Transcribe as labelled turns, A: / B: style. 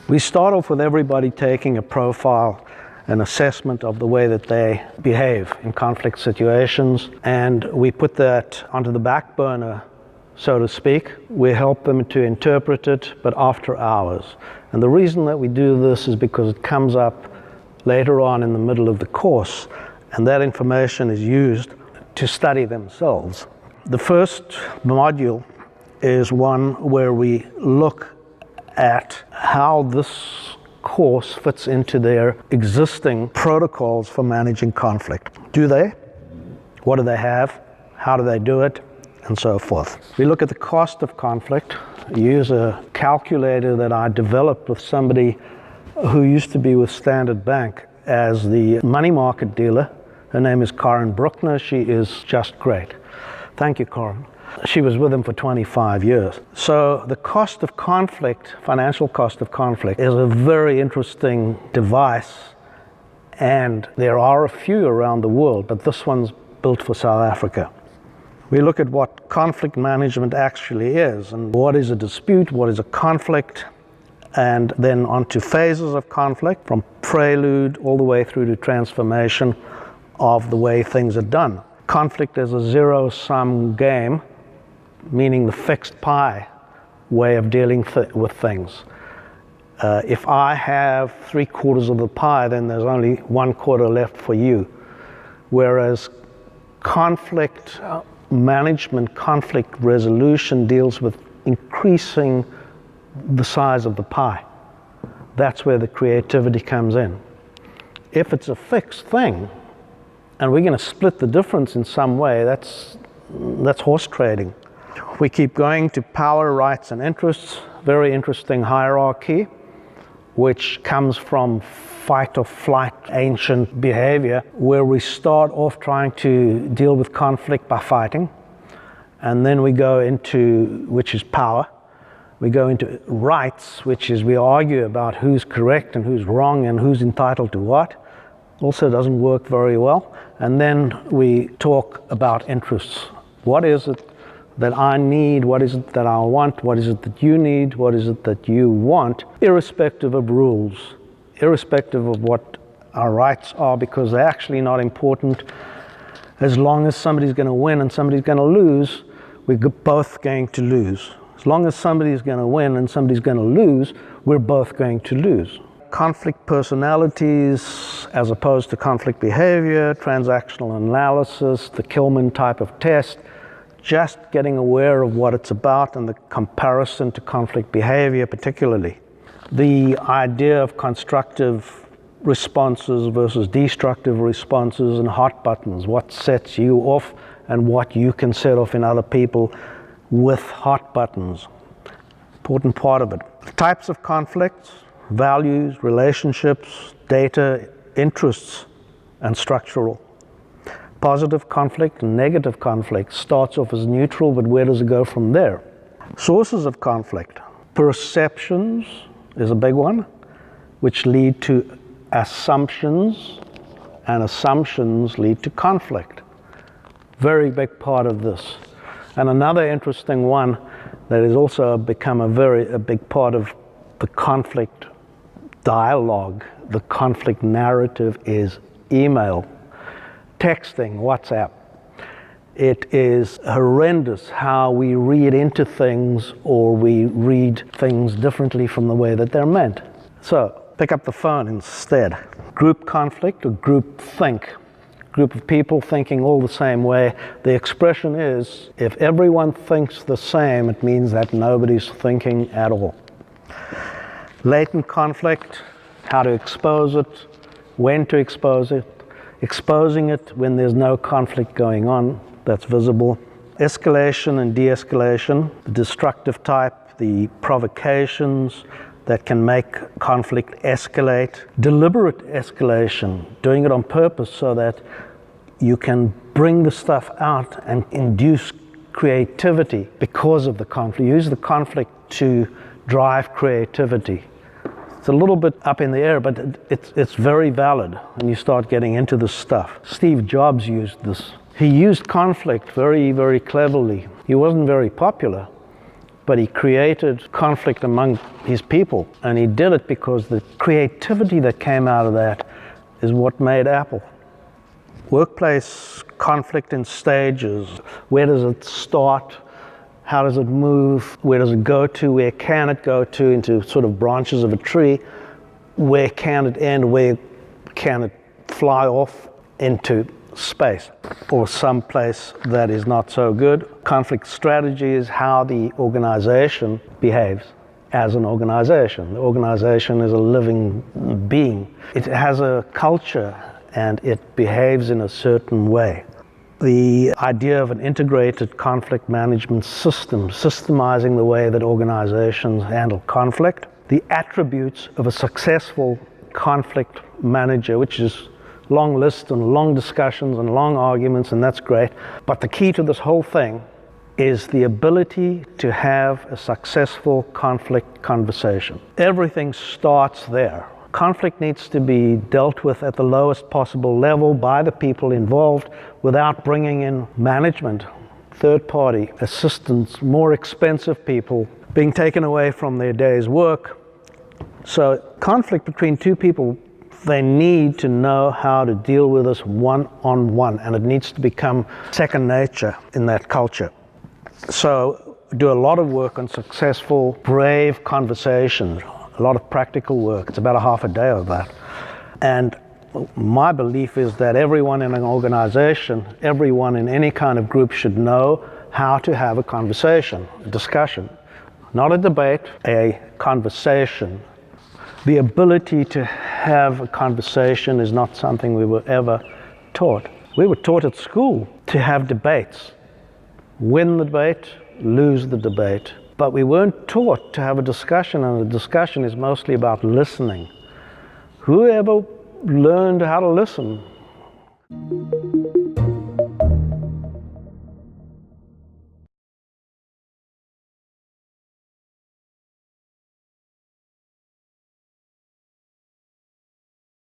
A: We start off with everybody taking a profile, an assessment of the way that they behave in conflict situations, and we put that onto the back burner, so to speak. We help them to interpret it, but after hours. And the reason that we do this is because it comes up later on in the middle of the course, and that information is used to study themselves. The first module is one where we look at how this course fits into their existing protocols for managing conflict. Do they? What do they have? How do they do it? And so forth. We look at the cost of conflict. I use a calculator that I developed with somebody who used to be with Standard Bank as the money market dealer. Her name is Karen Bruckner. She is just great. Thank you, Karen. She was with him for 25 years. So the cost of conflict, financial cost of conflict, is a very interesting device, and there are a few around the world, but this one's built for South Africa. We look at what conflict management actually is, and what is a dispute, what is a conflict, and then on to phases of conflict, from prelude all the way through to transformation of the way things are done. Conflict is a zero-sum game, meaning the fixed pie way of dealing with things. If I have 3/4 of the pie, then there's only 1/4 left for you. Whereas conflict management, conflict resolution deals with increasing the size of the pie. That's where the creativity comes in. If it's a fixed thing, and we're going to split the difference in some way, that's horse trading. We keep going to power, rights, and interests. Very interesting hierarchy, which comes from fight or flight, ancient behavior, where we start off trying to deal with conflict by fighting. And then we go into, which is power. We go into rights, which is we argue about who's correct and who's wrong and who's entitled to what. Also doesn't work very well. And then we talk about interests. What is it that I need? What is it that I want? What is it that you need? What is it that you want? Irrespective of rules, irrespective of what our rights are, because they're actually not important. As long as somebody's going to win and somebody's going to lose, we're both going to lose. As long as somebody's going to win and somebody's going to lose, we're both going to lose. Conflict personalities as opposed to conflict behavior, transactional analysis, the Kilman type of test, just getting aware of what it's about and the comparison to conflict behavior particularly. The idea of constructive responses versus destructive responses and hot buttons, what sets you off and what you can set off in other people with hot buttons. Important part of it. Types of conflicts, values, relationships, data, interests, and structural. Positive conflict and negative conflict starts off as neutral, but where does it go from there? Sources of conflict. Perceptions is a big one, which lead to assumptions, and assumptions lead to conflict. Very big part of this. And another interesting one that has also become a big part of the conflict dialogue, the conflict narrative, is email. Texting, WhatsApp. It is horrendous how we read into things, or we read things differently from the way that they're meant. So pick up the phone instead. Group conflict or group think. Group of people thinking all the same way. The expression is, if everyone thinks the same, it means that nobody's thinking at all. Latent conflict, how to expose it, when to expose it. Exposing it when there's no conflict going on, that's visible. Escalation and de-escalation, the destructive type, the provocations that can make conflict escalate. Deliberate escalation, doing it on purpose so that you can bring the stuff out and induce creativity because of the conflict. Use the conflict to drive creativity. It's a little bit up in the air, but it's very valid when you start getting into this stuff. Steve Jobs used this. He used conflict very, very cleverly. He wasn't very popular, but he created conflict among his people, and he did it because the creativity that came out of that is what made Apple. Workplace conflict in stages. Where does it start? How does it move? Where does it go to? Where can it go to? Into sort of branches of a tree. Where can it end? Where can it fly off into space or someplace that is not so good? Conflict strategy is how the organization behaves as an organization. The organization is a living being. It has a culture and it behaves in a certain way. The idea of an integrated conflict management system, systemizing the way that organizations handle conflict, the attributes of a successful conflict manager, which is long lists and long discussions and long arguments, and that's great. But the key to this whole thing is the ability to have a successful conflict conversation. Everything starts there. Conflict needs to be dealt with at the lowest possible level by the people involved without bringing in management, third-party assistants, more expensive people being taken away from their day's work. So conflict between two people, they need to know how to deal with this one-on-one, and it needs to become second nature in that culture. So do a lot of work on successful, brave conversations. A lot of practical work. It's about a half a day of that. And my belief is that everyone in an organization, everyone in any kind of group should know how to have a conversation, a discussion. Not a debate, a conversation. The ability to have a conversation is not something we were ever taught. We were taught at school to have debates. Win the debate, lose the debate. But we weren't taught to have a discussion, and a discussion is mostly about listening. Whoever learned how to listen?